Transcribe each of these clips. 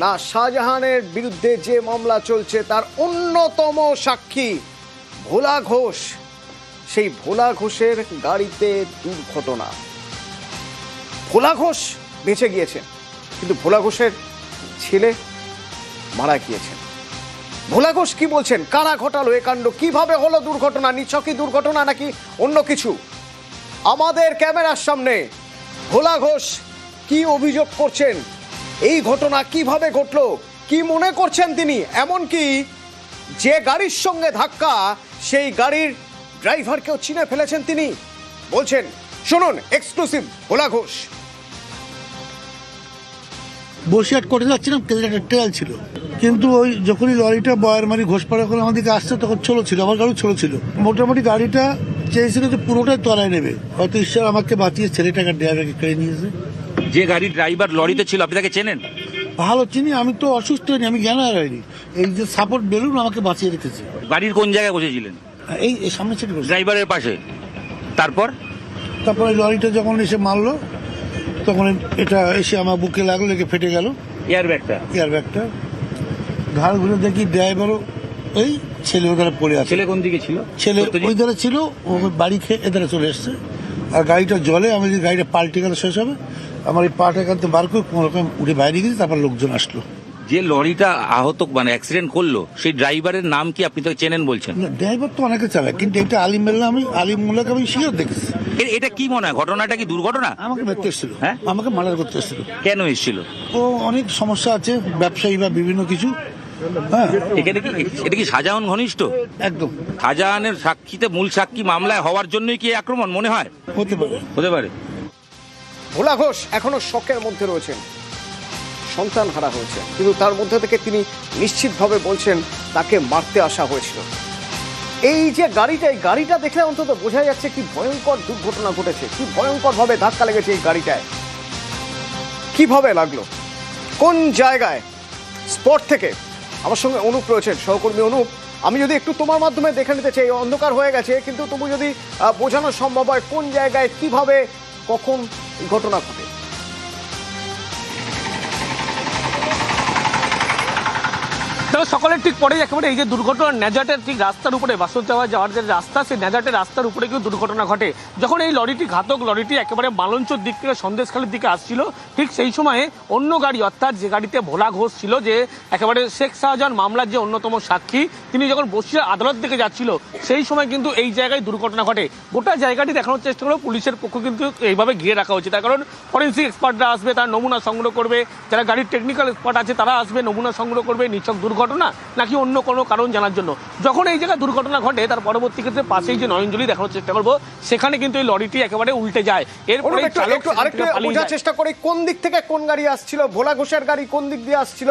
না শাহজাহানের বিরুদ্ধে যে মামলা চলছে তার অন্যতম সাক্ষী ভোলা ঘোষ। সেই ভোলা ঘোষের গাড়িতে দুর্ঘটনা। ভোলা ঘোষ বেঁচে গিয়েছেন, কিন্তু ভোলা ঘোষের ছেলে মারা গিয়েছেন। ভোলা ঘোষ কি বলছেন, কারা ঘটালো এ কাণ্ড, কিভাবে হলো দুর্ঘটনা, নিছকই দুর্ঘটনা নাকি অন্য কিছু? আমাদের ক্যামেরার সামনে ভোলা ঘোষ কি অভিযোগ করছেন, এই ঘটনা কিভাবে ঘটলো, কি মনে করছেন তিনি, এমনকি যে গাড়ির সঙ্গে ধাক্কা সেই গাড়ির ড্রাইভারকেও চিনে ফেলেছেন তিনি। বলছেন, শুনুন এক্সক্লুসিভ ভোলা ঘোষ। বসিরহাট কোর্টে যাচ্ছিলাম, একটা ট্রেল ছিল, কিন্তু ওই যখনই লরিটা বয়ারমারি ঘোষপাড়া করে আমাদেরকে আসছে তখন ছোলো ছিল, আমার গাড়ি ছোলো ছিল। মোটামুটি গাড়িটা চেয়েছিল যে পুরোটাই তলায় নেবে, হয়তো ঈশ্বর আমাকে বাঁচিয়ে ছেলেটাকে ড্রাইভারকে কেড়ে নিয়েছে। যে গাড়ির ড্রাইভার লরিতে ছিল আপনি তাকে চেনেন? ভালো চিনি, আমি তো অসুস্থ হইনি, আমি জ্ঞান হারাইনি। এই যে সাপোর্ট বেলুন আমাকে বাঁচিয়ে রেখেছে। গাড়ির কোন জায়গায় বসেছিলেন? এই সামনে ছিল ড্রাইভারের পাশে। তারপরে লরিটা যখন এসে মারলো তখন এটা এসে আমার বুকে লাগলো, লেগে ফেটে গেল এয়ারব্যাগটা। ঘাড় ঘুরে দেখি ড্রাইভারও ওই ছেলে ওধারে পড়ে আছে। ছেলে কোন দিকে ছিল? ছেলে ওই ধারে ছিল, ও বাড়ি খেয়ে এধারে চলে এসছে। আর গাড়িটা জলে, আমি যদি গাড়িটা পাল্টে গেলে শেষ হবে, আমার এই পাটা এখান বার করে কোনো রকম উঠে বাইরে গেছি। তারপর লোকজন আসলো। যে লরিটা আহত মানে অ্যাক্সিডেন্ট করলো সেই ড্রাইভারের নাম কি আপনি তাকে চেনেন বলছেন? ড্রাইভার তো অনেকে চালায়, কিন্তু এটা আলিমুল্লাহকে আমি শিওর দেখেছি। এটা কি মনে হয়, ঘটনাটা কি দুর্ঘটনা? আমাকে মারতে এসেছিল, হ্যাঁ আমাকে মার্ডার করতে এসেছিল। কেন এসেছিল? ও অনেক সমস্যা আছে, ব্যবসায়ী বা বিভিন্ন কিছু। হ্যাঁ, এটা কি শাহজাহান ঘনিষ্ঠ? একদম। শাহজাহানের সাক্ষীতে মূল সাক্ষী মামলায় হওয়ার জন্যই কি আক্রমণ মনে হয়? হতে পারে। ভোলা ঘোষ এখনো শকের মধ্যে রয়েছেন, সন্তান হারা হয়েছে, কিন্তু তার মধ্যে থেকে তিনি নিশ্চিতভাবে বলছেন তাকে মারতে আসা হয়েছিল। এই যে গাড়িটা দেখলে অন্তত বোঝা যাচ্ছে কি ভয়ঙ্কর দুর্ঘটনা ঘটেছে, কি ভয়ঙ্কর ভাবে ধাক্কা লেগেছে এই গাড়িটায়, কিভাবে লাগলো, কোন জায়গায়। স্পট থেকে আমার সঙ্গে অনুপ রয়েছেন, সহকর্মী অনুপ। আমি যদি একটু তোমার মাধ্যমে দেখে নিতে চাই, অন্ধকার হয়ে গেছে, কিন্তু তুমি যদি বোঝানো সম্ভব হয় কোন জায়গায়, কিভাবে, কখন ঘটনা ঘটে। সকালের ঠিক পরেই একেবারে এই যে দুর্ঘটনা, ন্যাজাটের ঠিক রাস্তার উপরে বাসন্তী যাওয়ার যে রাস্তা, সেই ন্যাজাটের রাস্তার উপরে কিন্তু দুর্ঘটনা ঘটে। যখন এই ঘাতক লরিটি একেবারে মালঞ্চর দিক থেকে সন্দেশখালীর দিকে আসছিল, ঠিক সেই সময়ে অন্য গাড়ি, অর্থাৎ যে গাড়িতে ভোলা ঘোষ ছিল, যে একেবারে শেখ শাহজাহান মামলার যে অন্যতম সাক্ষী, তিনি যখন বসিরহাট আদালত দিকে যাচ্ছিল সেই সময় কিন্তু এই জায়গায় দুর্ঘটনা ঘটে। গোটা জায়গাটি দেখানোর চেষ্টা করে পুলিশের পক্ষ কিন্তু এইভাবে ঘিরে রাখা হয়েছে, তার কারণ ফরেন্সিক এক্সপার্টরা আসবে, তার নমুনা সংগ্রহ করবে, যারা গাড়ির টেকনিক্যাল এক্সপার্ট আছে তারা আসবে, নমুনা সংগ্রহ করবে, নিছক দুর্ঘটনা নাকি অন্য কোনো কারণ জানার জন্য। যখন এই জায়গায় দুর্ঘটনা ঘটে তার পরবর্তী ক্ষেত্রে পাশেই যে নয়নজলি দেখানোর চেষ্টা করবো, সেখানে কিন্তু এই লরিটি একেবারে উল্টে যায়। এরপরে বোঝার চেষ্টা করি কোন দিক থেকে কোন গাড়ি আসছিল, ভোলা ঘোষের গাড়ি কোন দিক দিয়ে আসছিল,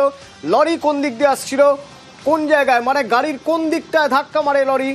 লরি কোন দিক দিয়ে আসছিল, কোন জায়গায়, মানে গাড়ির কোন দিকটায় ধাক্কা মারে লরি।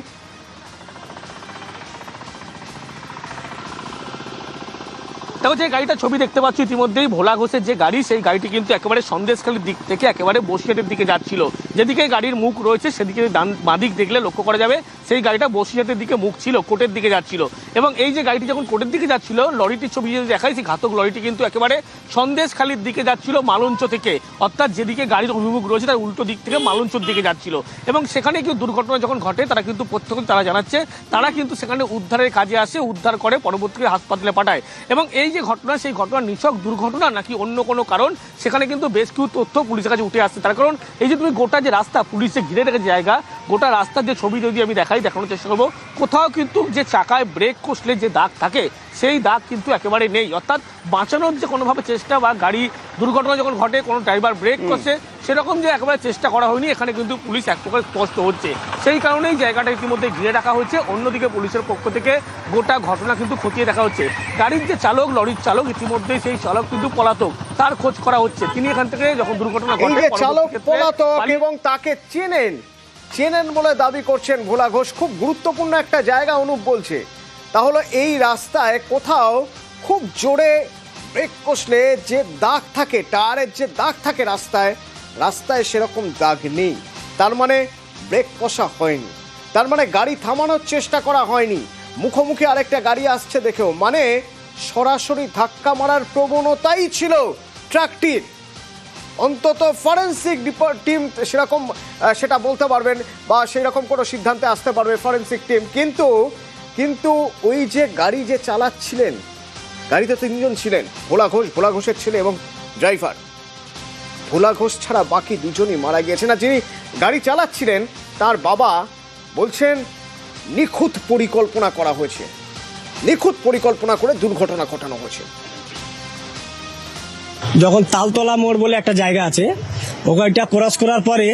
দেখো যে গাড়িটা ছবি দেখতে পাচ্ছি ইতিমধ্যেই ভোলা ঘোষের যে গাড়ি, সেই গাড়িটি কিন্তু একেবারে সন্দেশখালীর দিক থেকে একেবারে বসিরহাটের দিকে যাচ্ছিল। যেদিকে গাড়ির মুখ রয়েছে সেদিকে বাঁদিক দেখলে লক্ষ্য করা যাবে সেই গাড়িটা বসিরহাটের দিকে মুখ ছিল, কোর্টের দিকে যাচ্ছিল। এবং এই যে গাড়িটি যখন কোর্টের দিকে যাচ্ছিল, লরিটির ছবি যদি দেখাই, সেই ঘাতক লরিটি কিন্তু একেবারে সন্দেশখালীর দিকে যাচ্ছিল মালঞ্চ থেকে, অর্থাৎ যেদিকে গাড়ির অভিমুখ রয়েছে তার উল্টো দিক থেকে মালঞ্চর দিকে যাচ্ছিল। এবং সেখানে কিন্তু দুর্ঘটনা যখন ঘটে তারা কিন্তু প্রত্যক্ষ তারা জানাচ্ছে, তারা কিন্তু সেখানে উদ্ধারের কাজে আসে, উদ্ধার করে পরবর্তীতে হাসপাতালে পাঠায়। এবং এই যে ঘটনা, সেই ঘটনা নিছক দুর্ঘটনা নাকি অন্য কোনো কারণ, সেখানে কিন্তু বেশ কিছু তথ্য পুলিশের কাছে উঠে আসছে। তার কারণ এই যে তুমি গোটা যে রাস্তা পুলিশে ঘিরে রেখে জায়গা, গোটা রাস্তার যে ছবি যদি আমি দেখানোর চেষ্টা করবো, কোথাও কিন্তু যে চাকায় ব্রেক কষলে যে দাগ থাকে সেই দাগ কিন্তু একেবারে নেই, অর্থাৎ বাঁচানোর যে কোনোভাবে চেষ্টা বা গাড়ি দুর্ঘটনা যখন ঘটে কোনো ড্রাইভার ব্রেক করছে সেরকম যে একেবারে চেষ্টা করা হয়নি, এখানে কিন্তু পুলিশ এক প্রকার স্পষ্ট হচ্ছে। সেই কারণেই জায়গাটা ইতিমধ্যে ঘিরে রাখা হয়েছে। অন্যদিকে পুলিশের পক্ষ থেকে গোটা ঘটনা কিন্তু খতিয়ে দেখা হচ্ছে। গাড়ির যে চালক, লরির চালক, ইতিমধ্যেই সেই চালক কিন্তু পলাতক, তার খোঁজ করা হচ্ছে। তিনি এখান থেকে যখন দুর্ঘটনা ঘটে, চালক পলাতক এবং তাকে চেনেন বলে দাবি করছেন ভোলা ঘোষ। খুব গুরুত্বপূর্ণ একটা জায়গা অনুপ বলছে, তাহলে এই রাস্তায় কোথাও খুব জোরে ব্রেক কষলে যে দাগ থাকে, টায়ারের যে দাগ থাকে রাস্তায় সেরকম দাগ নেই। তার মানে ব্রেক কষা হয়নি, তার মানে গাড়ি থামানোর চেষ্টা করা হয়নি, মুখোমুখি আরেকটা গাড়ি আসছে দেখেও, মানে সরাসরি ধাক্কা মারার প্রবণতাই ছিল ট্রাকটির। অন্তত ফরেন্সিক টিম সেরকম সেটা বলতে পারবেন বা সেই রকম কোনো সিদ্ধান্তে আসতে পারবে ফরেন্সিক টিম। কিন্তু ওই যে গাড়ি যে চালাচ্ছিলেন, গাড়িতে 3 জন ছিলেন, ভোলা ঘোষের ছেলে এবং ড্রাইভার। ভোলা ঘোষ ছাড়া বাকি 2 জনই মারা গিয়েছেন। আর যিনি গাড়ি চালাচ্ছিলেন তার বাবা বলছেন নিখুঁত পরিকল্পনা করা হয়েছে, নিখুঁত পরিকল্পনা করে দুর্ঘটনা ঘটানো হয়েছে। যখন তালতলা মোড় বলে একটা জায়গা আছে, ওখানটা ক্রস করার পরে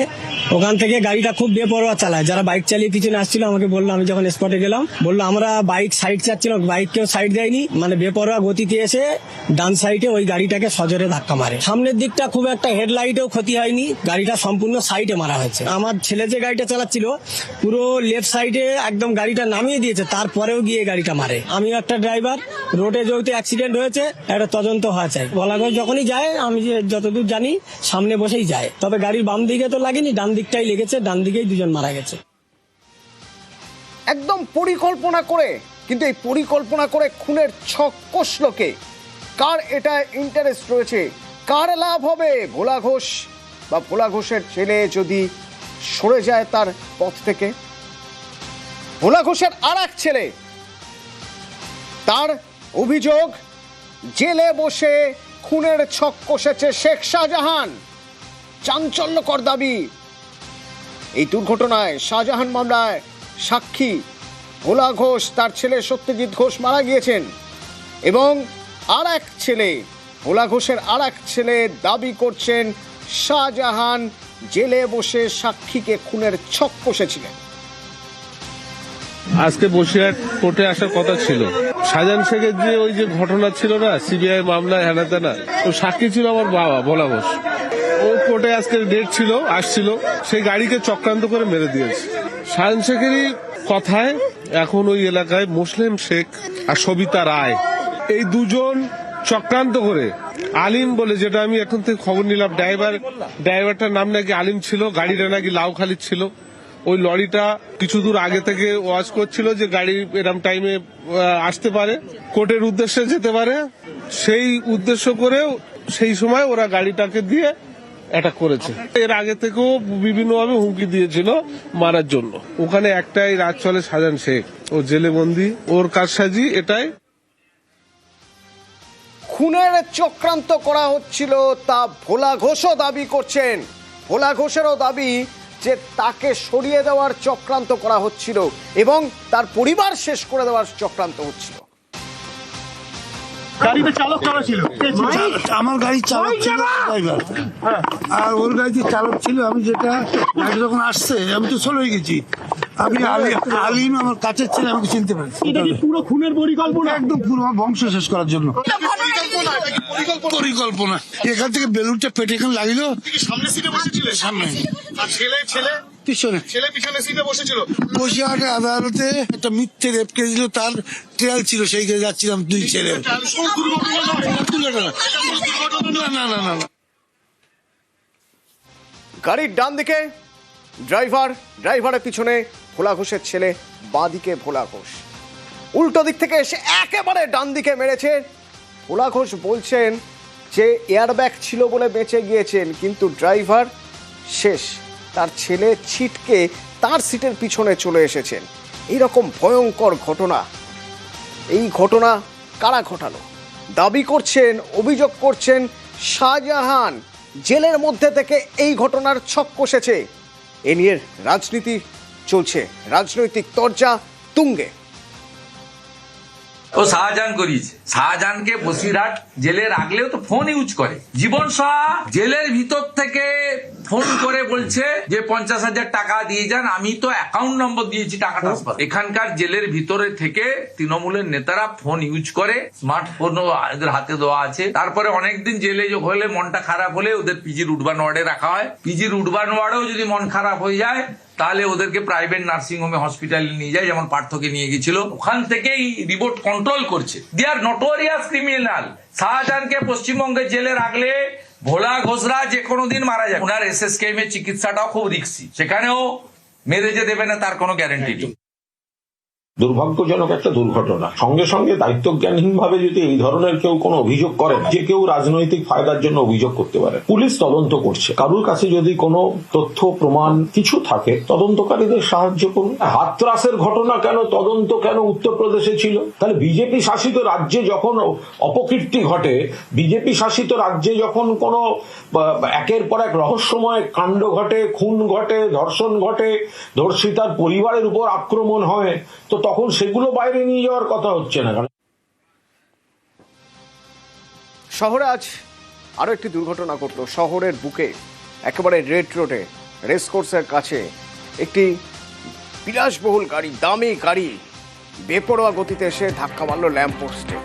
ওখান থেকে গাড়িটা খুব বেপরোয়া চালায়। যারা বাইক চালিয়ে পিছনে আসছিল আমাকে বললো, আমি যখন স্পটে গেলাম বললো আমরা বাইক সাইড চাচ্ছিলাম, বাইক কেউ সাইড দেয়নি, মানে বেপরোয়া গতিতে এসে ডান সাইডে ওই গাড়িটাকে সজোরে ধাক্কা মারে। সামনের দিকটা খুব একটা হেডলাইটেও ক্ষতি হয়নি, গাড়িটা সম্পূর্ণ সাইডে মারা হয়েছে। আমার ছেলে যে গাড়িটা চালাচ্ছিল পুরো লেফট সাইডে একদম গাড়িটা নামিয়ে দিয়েছে, তারপরেও গিয়ে গাড়িটা মারে। আমি একটা ড্রাইভার, রোডে যেহেতু অ্যাক্সিডেন্ট হয়েছে একটা তদন্ত হওয়া চাই। বলাগঞ্জ যখনই যায়, আমি যে যতদূর জানি সামনে বসেই যায়, তবে গাড়ির বাম দিকে তো লাগেনি, ডান দিকটাই লেগেছে, ডান দিকেই 2 জন মারা গেছে। একদম পরিকল্পনা করে, কিন্তু এই পরিকল্পনা করে খুনের ছক কষলো কে? কার এটা ইন্টারেস্ট রয়েছে? কার লাভ হবে? ভোলা ঘোষ বা ভোলা ঘোষের ছেলে যদি সরে যায় তার পথ থেকে। ভোলা ঘোষের আর এক ছেলে, তার অভিযোগ জেলে বসে খুনের ছক কষেছে শেখ শাহজাহান। চাঞ্চল্যকর দাবি। এই দুর্ঘটনায় শাহজাহান মামলায় সাক্ষী ভোলা ঘোষ, তার ছেলে সত্যজিৎ ঘোষ মারা গিয়েছেন এবং আর এক ছেলে, ভোলা ঘোষের আর এক ছেলে দাবি করছেন শাহজাহান জেলে বসে সাক্ষীকে খুনের ছক কষেছিলেন। আজকে বসিরহাট কোর্টে আসার কথা ছিল। শাহজাহান শেখের যে ওই যে ঘটনা ছিল না, সিবিআই মামলায় হেনা তেনা, ও সাক্ষী ছিল আমার বাবা ভোলা ঘোষ। ও কোর্টে আজকে ডেট ছিল, আসছিল, সেই গাড়িকে চক্রান্ত করে মেরে দিয়েছে। শাহজাহান শেখেরই কথায় এখন ওই এলাকায় মুসলিম শেখ আর সবিতা রায়, এই 2 জন চক্রান্ত করে, আলিম বলে, যেটা আমি এখন থেকে খবর নিলাম, ড্রাইভারটার নাম নাকি আলিম ছিল, গাড়িটা নাকি লাউখালি ছিল। ওই লরিটা কিছু দূর আগে থেকে ওয়াচ করছিল যে গাড়ি এরম টাইমে আসতে পারে, কোর্টের উদ্দেশ্যে যেতে পারে, সেই উদ্দেশ্য করে সেই সময় ওরা গাড়িটাকে দিয়ে অ্যাটাক করেছে। এর আগে থেকেও বিভিন্নভাবে হুমকি দিয়েছিল মারার জন্য। ওখানে একটাই রাত চলে শাহজাহান শেখ, ও জেলে বন্দি, ওর কারসাজি এটাই। খুনের চক্রান্ত করা হচ্ছিল তা ভোলা ঘোষও দাবি করছেন। ভোলা ঘোষেরও দাবি যে তাকে সরিয়ে দেওয়ার চক্রান্ত করা হচ্ছিল এবং তার পরিবার শেষ করে দেওয়ার চক্রান্ত হচ্ছিল। গাড়িতে চালক কারা ছিল? আমার গাড়ি চালক ছিল ড্রাইভার, আর ওর গাড়িতে চালক ছিল। আমি যেটা গাড়ি যখন আসছে আমি তো চলে গেছি। আমি আলিম আমার কাছের ছেলে, আমাকে চিনতে পারছি। এটা কি পুরো খুনের পরিকল্পনা? একদম পুরো আমার বংশ শেষ করার জন্য পরিকল্পনা। এখান থেকে বেলুনটা পেটে এখানে লাগিল। সামনে সিটে বসেছিল? সামনে। আর ছেলে পিছনে পিছনে সিটে বসেছিল। বসিরহাটে আদালতে একটা মিথ্যে রেপ কেস ছিল, তার ট্রায়াল ছিল, সেই কেসে যাচ্ছিলাম 2 ছেলে। না না না না, গাড়ির ডান দিকে ড্রাইভারের পিছনে ভোলা ঘোষের ছেলে, বাঁ দিকে ভোলা ঘোষ। উল্টো দিক থেকে এসে একেবারে ডান দিকে মেরেছে। ভোলা ঘোষ বলছেন যে এয়ারব্যাগ ছিল বলে বেঁচে গিয়েছেন, কিন্তু ড্রাইভার শেষ। তার ছেলে ছিটকে তার সিটের পিছনে চলে এসেছেন। এইরকম ভয়ঙ্কর ঘটনা, এই ঘটনা কারা ঘটালো? দাবি করছেন, অভিযোগ করছেন শাহজাহান জেলের মধ্যে থেকে এই ঘটনার ছক কষেছে। এ নিয়ে রাজনীতি চলছে, রাজনৈতিক তরজা তুঙ্গে। ও শাহজাহান করিয়েছে। শাহজাহানকে বসিরহাট জেলে রাখলেও তো ফোন ইউজ করে। জীবন শাহ জেলের ভিতর থেকে ফোন করে বলছে যে 50,000 টাকা দিয়ে যান, আমি তো অ্যাকাউন্ট নম্বর দিয়েছি টাকা ট্রান্সফার। এখানকার জেলের ভিতরে থেকে তৃণমূলের নেতারা ফোন ইউজ করে, স্মার্টফোনও এদের হাতে দেওয়া আছে। তারপরে অনেকদিন জেলে হলে মনটা খারাপ হলে ওদের পিজি রুটবান ওয়ার্ডে রাখা হয়। পিজি রুটবান ওয়ার্ডেও যদি মন খারাপ হয়ে যায় তাহলে ওদেরকে প্রাইভেট নার্সিং হোমে, হসপিটালে নিয়ে যায়, যেমন পার্থকে নিয়ে গেছিল। ওখান থেকেই রিমোট কন্ট্রোল করছে। দে আর নোটোরিয়াস ক্রিমিনাল। শাহজাহানকে পশ্চিমবঙ্গের জেলে রাখলে ভোলা ঘোষরা যে কোনো দিন মারা যায়। ওনার SSKM এর চিকিৎসাটাও খুব রিস্কি, সেখানেও মেরে যে দেবে না তার কোনো গ্যারান্টি নেই। দুর্ভাগ্যজনক একটা দুর্ঘটনা। সঙ্গে সঙ্গে দায়িত্বজ্ঞানহীন ভাবে যদি এই ধরনের কেউ কোনো অভিযোগ করে, যে কেউ রাজনৈতিক ফায়দার জন্য অভিযোগ করতে পারে। পুলিশ তদন্ত করছে, কারুর কাছে যদি কোনো তথ্য প্রমাণ কিছু থাকে তদন্তকারীদের সাহায্য করুন। হাতরাসের ঘটনা কেন, তদন্ত কেন উত্তরপ্রদেশে ছিল? তাহলে বিজেপি শাসিত রাজ্যে যখন অপকীর্তি ঘটে, বিজেপি শাসিত রাজ্যে যখন কোনো একের পর এক রহস্যময় কাণ্ড ঘটে, খুন ঘটে, ধর্ষণ ঘটে, ধর্ষিতার পরিবারের উপর আক্রমণ হয়, তো তখন সেগুলো বাইরে নিয়ে যাওয়ার কথা হচ্ছে না। শহরে আজ আরো একটি দুর্ঘটনা ঘটল। শহরের বুকে একেবারে রেড রোডে রেসকোর্সের কাছে একটি বিলাসবহুল গাড়ি, দামি গাড়ি বেপরোয়া গতিতে এসে ধাক্কা মারল ল্যাম্প পোস্টে।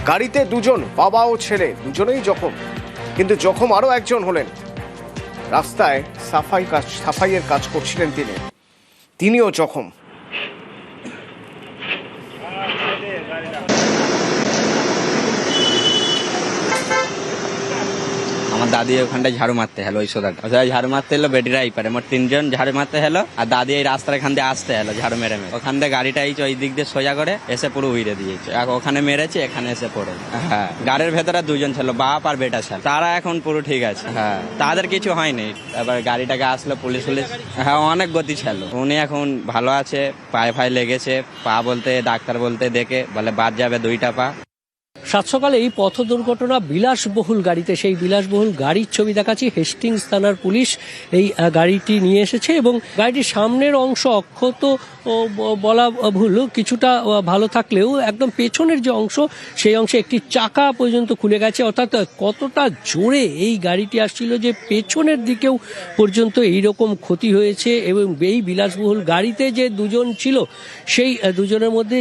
গাড়িতে দুজন, বাবা ও ছেলে, দুজনেই জখম। কিন্তু জখম আরো একজন হলেন। রাস্তায় সাফাইয়ের কাজ করছিলেন তিনিও জখম। আমার দাদি ওখানটায় ঝাড়ু মারতে হলো, ওই সোদাটা ঝাড়ু মারতে এলো, বেটিরা এই পারে মোট 3 জন ঝাড়ু মারতে হলো, আর দাদি এই রাস্তার এখান দিয়ে আসতে হলো ঝাড়ু মেরে ওখান দিয়ে গাড়িটা এই ওই দিক দিয়ে সোজা করে এসে পুরো উইড়ে দিয়েছে। ওখানে মেরেছে, এখানে এসে পড়ে। হ্যাঁ, গাড়ির ভেতরে 2 জন ছিল, বাপ আর বেটা ছিল। তারা এখন পুরো ঠিক আছে। হ্যাঁ, তাদের কিছু হয়নি। এবার গাড়িটাকে আসলো পুলিশ। হ্যাঁ, অনেক গতি ছিল। উনি এখন ভালো আছে, পায়ে ফায়ে লেগেছে, পা বলতে ডাক্তার বলতে দেখে বলে বাদ যাবে 2টা পা। সাত সকালে এই পথ দুর্ঘটনা বিলাসবহুল গাড়িতে, সেই বিলাসবহুল গাড়ির ছবি দেখাচ্ছি। হেস্টিংস থানার পুলিশ এই গাড়িটি নিয়ে এসেছে এবং গাড়িটির সামনের অংশ অক্ষত বলা ভুল, কিছুটা ভালো থাকলেও একদম পেছনের যে অংশ, সেই অংশে একটি চাকা পর্যন্ত খুলে গেছে। অর্থাৎ কতটা জোরে এই গাড়িটি আসছিল যে পেছনের দিকেও পর্যন্ত এইরকম ক্ষতি হয়েছে। এবং এই বিলাসবহুল গাড়িতে যে দুজন ছিল, সেই দুজনের মধ্যে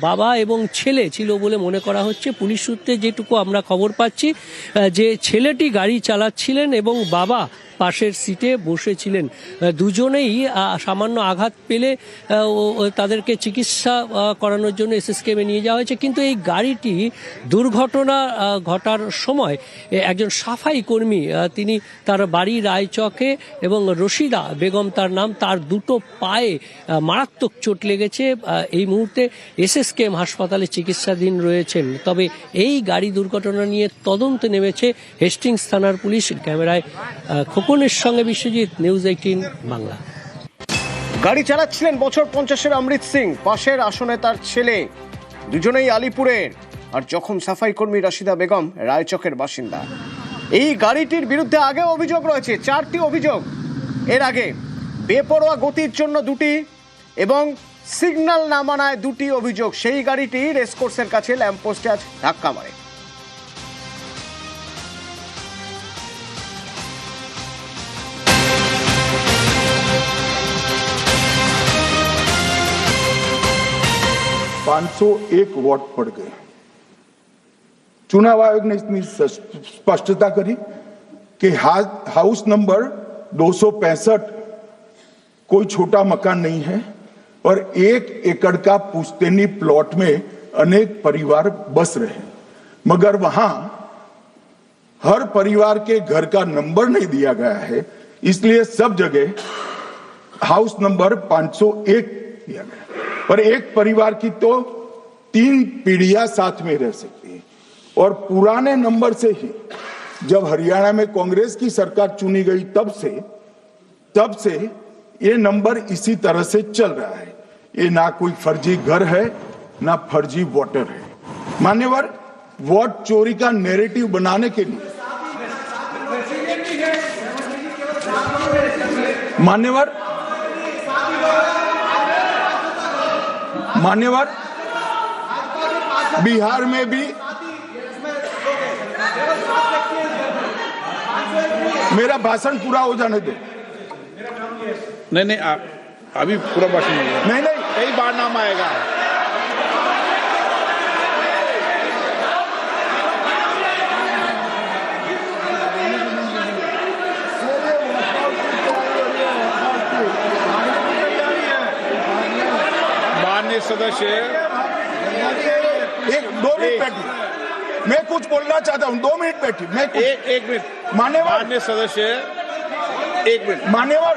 বাবা এবং ছেলে ছিল বলে মনে করা হচ্ছে। পুলিশ সূত্রে যেটুকু আমরা খবর পাচ্ছি, যে ছেলেটি গাড়ি চালাচ্ছিলেন এবং বাবা পাশের সিটে বসেছিলেন। দুজনেই সামান্য আঘাত পেলে তাদেরকে চিকিৎসা করানোর জন্য এসএসকেএমে নিয়ে যাওয়া হয়েছে। কিন্তু এই গাড়িটি দুর্ঘটনা ঘটার সময় একজন সাফাই কর্মী, তিনি তার বাড়ি রায়চকে এবং রশিদা বেগম তার নাম, তার 2টো পায়ে মারাত্মক চোট লেগেছে। এই মুহূর্তে এসএসকেএম হাসপাতালে চিকিৎসাধীন রয়েছেন। তবে এই গাড়ি দুর্ঘটনা নিয়ে তদন্তে নেমেছে হেস্টিংস থানার পুলিশ। ক্যামেরায় খোকনের সঙ্গে বিশ্বজিৎ, নিউজ 18 বাংলা। গাড়ি চালাচ্ছিলেন বছর 50-এর অমৃত সিং, পাশের আসনে তার ছেলে, দুজনেই আলিপুরের। আর জখম সাফাই কর্মী রাশিদা বেগম, রায়চকের বাসিন্দা। এই গাড়িটির বিরুদ্ধে আগে অভিযোগ রয়েছে, 4টি অভিযোগ। এর আগে বেপরোয়া গতির জন্য 2টি এবং সিগন্যাল না মানায় 2টি অভিযোগ। সেই গাড়িটি রেসকোর্সের কাছে ল্যাম্পপোস্টে আজ ধাক্কা মারে। $501 वोट पड़ गए। चुनाव आयोग ने इतनी स्पष्टता करी कि हाउस नंबर 265 कोई छोटा मकान नहीं है और 1 एकड़ का पुश्तैनी प्लॉट में अनेक परिवार बस रहे, मगर वहां हर परिवार के घर का नंबर नहीं दिया गया है, इसलिए सब जगह हाउस नंबर 501 दिया गया। पर एक परिवार की तो 3 पीढ़ियां साथ में रह सकती है। और पुराने नंबर से ही जब हरियाणा में कांग्रेस की सरकार चुनी गई, तब से ये नंबर इसी तरह से चल रहा है। ये ना कोई फर्जी घर है, ना फर्जी वोटर है। मान्यवर, वोट चोरी का नैरेटिव बनाने के लिए मान्यवर बिहार में भी मेरा भाषण पूरा हो जाने दो। नहीं, अभी पूरा भाषण नहीं, कई बार नाम आएगा। माननीय सदस्य, 2 मिनट बैठिए, मैं कुछ बोलना चाहता हूं। 2 मिनट बैठिए, मैं एक मिनट। मान्यवर सदस्य, 1 मिनट। मान्यवर,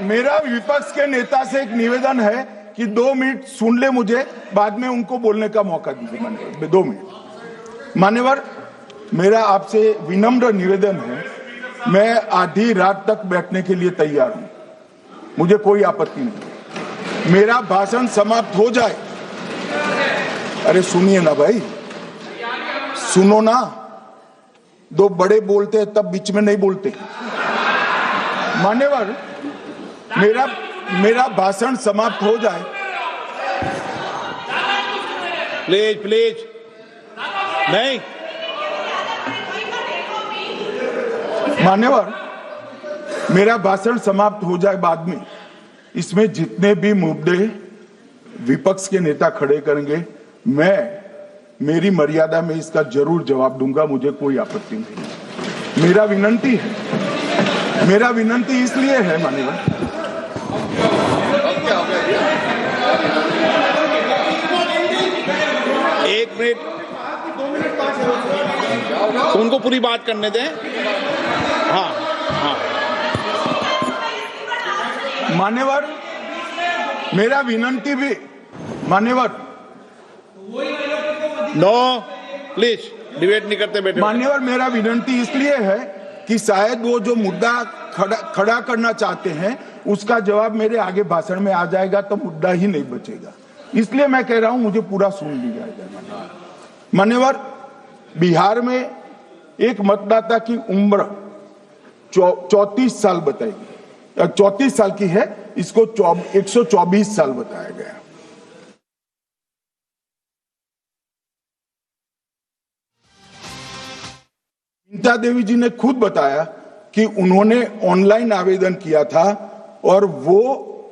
मेरा विपक्ष के नेता से एक निवेदन है कि 2 मिनट सुन ले मुझे, बाद में उनको बोलने का मौका दीजिए। मान्यवर 2 मिनट। मान्यवर, मेरा आपसे विनम्र निवेदन है, मैं आधी रात तक बैठने के लिए तैयार हूं, मुझे कोई आपत्ति नहीं। मेरा भाषण समाप्त हो जाए, अरे सुनिए ना भाई, सुनो ना, 2 बड़े बोलते हैं तब बीच में नहीं बोलते। मान्यवर, मेरा भाषण समाप्त हो जाए। प्लीज नहीं। मान्यवर, मेरा भाषण समाप्त हो जाए बाद में, इसमें जितने भी मुद्दे विपक्ष के नेता खड़े करेंगे, मैं मेरी मर्यादा में इसका जरूर जवाब दूंगा, मुझे कोई आपत्ति नहीं। मेरा विनंती इसलिए है मान्यवर, एक मिनट, उनको पूरी बात करने दें। हाँ। मान्यवर, मेरा विनंती भी, मान्यवर, नो प्लीज डिबेट नहीं करते बैठे। मान्यवर, मेरा विनंती इसलिए है कि शायद वो जो मुद्दा खड़ा करना चाहते हैं उसका जवाब मेरे आगे भाषण में आ जाएगा तो मुद्दा ही नहीं बचेगा, इसलिए मैं कह रहा हूं मुझे पूरा सुन लिया जाए। मान्यवर, बिहार में एक मतदाता की उम्र 34 साल बताई गई, 34 साल की है, इसको 124 साल बताया गया। नीता देवी जी ने खुद बताया कि उन्होंने ऑनलाइन आवेदन किया था और वो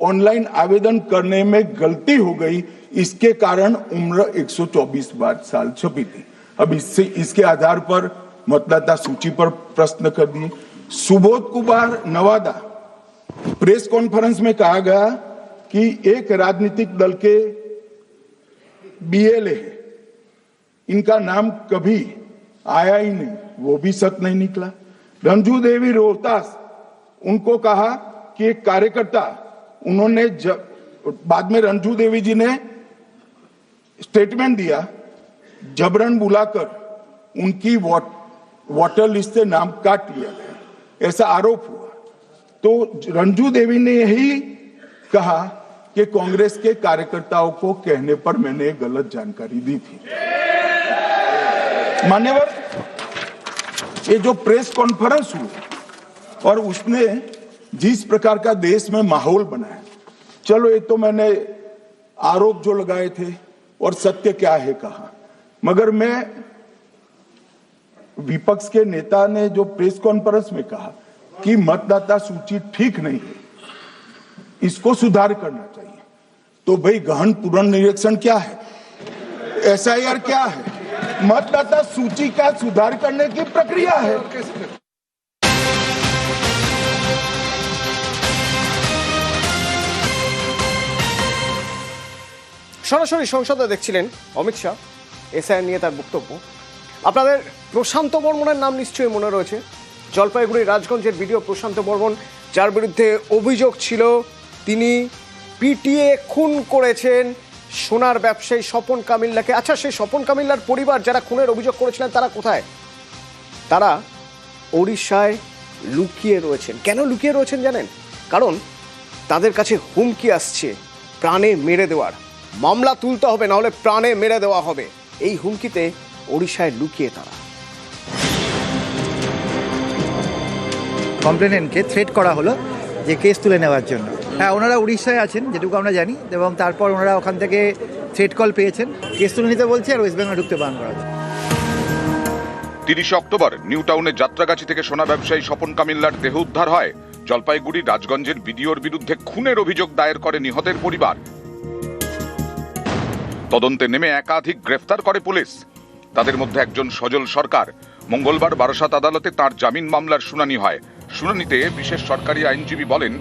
ऑनलाइन आवेदन करने में गलती हो गई, इसके कारण उम्र 124 साल छपी थी। अब इसके आधार पर मतदाता सूची पर प्रश्न कर दिए। सुबोध कुमार नवादा, प्रेस कॉन्फ्रेंस में कहा गया कि एक राजनीतिक दल के बीएलए है, इनका नाम कभी आया ही नहीं, वो भी सच नहीं निकला। रंजू देवी रोहतास, उनको कहा कि एक कार्यकर्ता, उन्होंने बाद में रंजू देवी जी ने स्टेटमेंट दिया, जबरन बुलाकर उनकी वोटर लिस्ट से नाम काट लिया गया, ऐसा आरोप हुआ। तो रंजू देवी ने यही कहा कि कांग्रेस के कार्यकर्ताओं को कहने पर मैंने गलत जानकारी दी थी। मान्यवर, ये जो प्रेस कॉन्फ्रेंस हुई और उसने जिस प्रकार का देश में माहौल बनाया, चलो ये तो मैंने आरोप जो लगाए थे और सत्य क्या है कहा, मगर मैं विपक्ष के नेता ने जो प्रेस कॉन्फ्रेंस में कहा कि मतदाता सूची ठीक नहीं है, इसको सुधार करना चाहिए, तो भाई गहन पुनर्निरीक्षण क्या है, एसआईआर क्या है, मतदाता सूची का सुधार करने की प्रक्रिया है। সরাসরি সংসদে দেখছিলেন অমিত শাহ, এসআইআর নিয়ে তার বক্তব্য। আপনাদের প্রশান্ত বর্মনের নাম নিশ্চয়ই মনে রয়েছে, জলপাইগুড়ি রাজগঞ্জের বিডিও প্রশান্ত বর্মন, যার বিরুদ্ধে অভিযোগ ছিল তিনি পিটিয়ে খুন করেছেন সোনার ব্যবসায়ী স্বপন কামিল্লাকে। আচ্ছা, সেই স্বপন কামিল্লার পরিবার যারা খুনের অভিযোগ করেছিলেন তারা কোথায়? তারা ওড়িশায় লুকিয়ে রয়েছেন। কেন লুকিয়ে রয়েছেন জানেন? কারণ তাদের কাছে হুমকি আসছে প্রাণে মেরে দেওয়ার, মামলা তুলতে হবে, না হলে প্রাণে মেরে দেওয়া হবে। এই হুমকিতে ওড়িশায় লুকিয়ে তারা। কমপ্লেনেন্টকে থ্রেট করা হলো যে কেস তুলে নেওয়ার জন্য। হ্যাঁ, ওনারা উড়িষ্যায় আছেন যেটুকু আমরা জানি, এবং তারপর ওনারা ওখান থেকে থ্রেট কল পেয়েছেন, কেস তুলে নিতে বলছে আর ওয়েস্ট বেঙ্গল ঢুকতে বারণ করা হচ্ছে। 30 অক্টোবর নিউ টাউনের যাত্রাগাছি থেকে সোনা ব্যবসায়ী স্বপন কামিল্লার দেহ উদ্ধার হয়। জলপাইগুড়ি রাজগঞ্জের বিডিওর বিরুদ্ধে খুনের অভিযোগ দায়ের করে নিহতের পরিবার। তদন্তে নেমে একাধিক গ্রেফতার করে পুলিশ। তাদের মধ্যে একজন সজল সরকার। মঙ্গলবার বারাসাত আদালতে তার জামিন মামলার শুনানি হয়। শুনানিতে বিশেষ সরকারি আইনজীবী বলেন,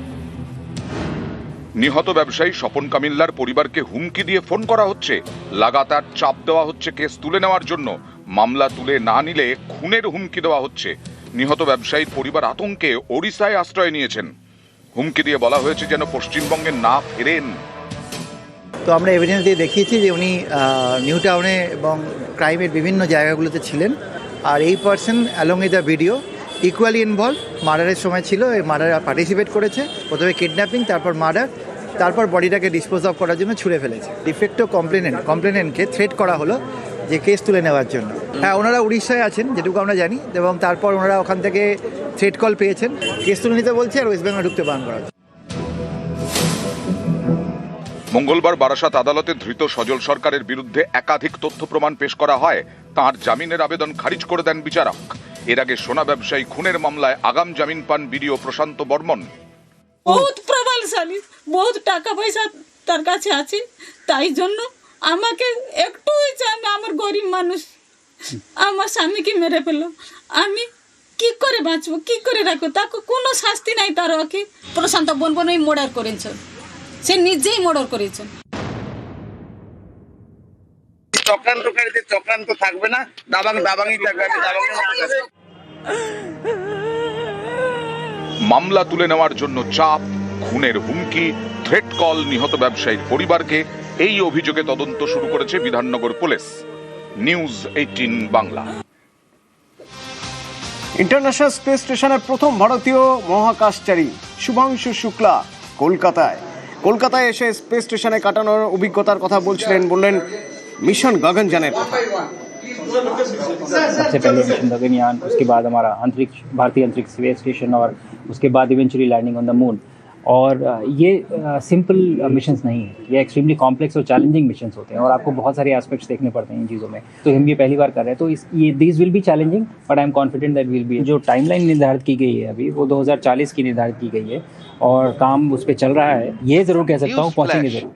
নিহত ব্যবসায়ী স্বপন কামিল্লার পরিবারকে হুমকি দিয়ে ফোন করা হচ্ছে, লাগাতার চাপ দেওয়া হচ্ছে কেস তুলে নেওয়ার জন্য, মামলা তুলে না নিলে খুনের হুমকি দেওয়া হচ্ছে। নিহত ব্যবসায়ীর পরিবার আতঙ্কে ওড়িশায় আশ্রয় নিয়েছেন। হুমকি দিয়ে বলা হয়েছে যেন পশ্চিমবঙ্গে না ফেরেন। তো আমরা এভিডেন্স দিয়ে দেখিয়েছি যে উনি নিউ টাউনে এবং ক্রাইমের বিভিন্ন জায়গাগুলোতে ছিলেন, আর এই person along with the video equally involve, মার্ডারের সময় ছিল, এই মার্ডারে পার্টিসিপেট করেছে, প্রথমে কিডন্যাপিং, তারপর মার্ডার, তারপর বডিটাকে ডিসপোজ অফ করার জন্য ছুঁড়ে ফেলেছে। ডিফেক্টো কমপ্লেনেন্টকে থ্রেট করা হলো যে কেস তুলে নেওয়ার জন্য। হ্যাঁ, ওনারা উড়িষ্যায় আছেন যেটুকু আমরা জানি, এবং তারপর ওনারা ওখান থেকে থ্রেট কল পেয়েছেন, কেস তুলে নিতে বলছে আর ওয়েস্ট বেঙ্গল ঢুকতে বারণ করা হচ্ছে। মঙ্গলবার বারাসাত আদালতে ধৃত সজল সরকারের বিরুদ্ধে একাধিক তথ্য প্রমাণ পেশ করা হয়। তাঁর জামিনের আবেদন খারিজ করে দেন বিচারক। এর আগে সোনা ব্যবসায়ী খুনের মামলায় আগাম জামিন পান বিডিও প্রশান্ত বর্মন। বহুত প্রবলশালী, বহুত টাকা পয়সা তার কাছে আছে, তাই জন্য আমাকে একটু চাই, আমার গরিব মানুষ, আমার স্বামীকে মেরে ফেললো, আমি কি করে বাঁচবো, কি করে রাখবো, তাকে কোনো শাস্তি নাই তার। ওকে প্রশান্ত বর্মনই মর্ডার করেছে, সে নিজেই মর্ডার করেছে। চক্রান্তকারীদের চক্রান্ত থাকবে না, দাবাংই থাকবে। মামলা তুলে নেওয়ার জন্য চাপ, খুনের হুমকি, থ্রেট কল নিহত ব্যবসায়ীর পরিবারকে, এই অভিযোগে তদন্ত শুরু করেছে Bidhannagar police. News 18 Bangla. International space স্টেশনের প্রথম ভারতীয় মহাকাশচারী শুভাংশু শুক্লা কলকাতায় এসে স্পেস স্টেশনে কাটানোর অভিজ্ঞতার কথা বললেন মিশন গগনযানের কথা। सबसे पहले मिशन गगनयान, उसके बाद हमारा भारतीय अंतरिक्ष स्पेस स्टेशन, और उसके बाद eventually landing on the moon. और ये सिंपल मिशंस नहीं है, ये एक्सट्रीमली कॉम्प्लेक्स और चैलेंजिंग मिशंस होते हैं, और आपको बहुत सारे एस्पेक्ट्स देखने पड़ते हैं इन चीज़ों में। तो हम ये पहली बार कर रहे हैं, तो this will be challenging, but I am confident that will be. जो टाइमलाइन निर्धारित की गई है अभी, वो 2040 की निर्धारित की गई है, और काम उस पर चल रहा है। ये ज़रूर कह सकता हूँ, पहुँचेंगे जरूर।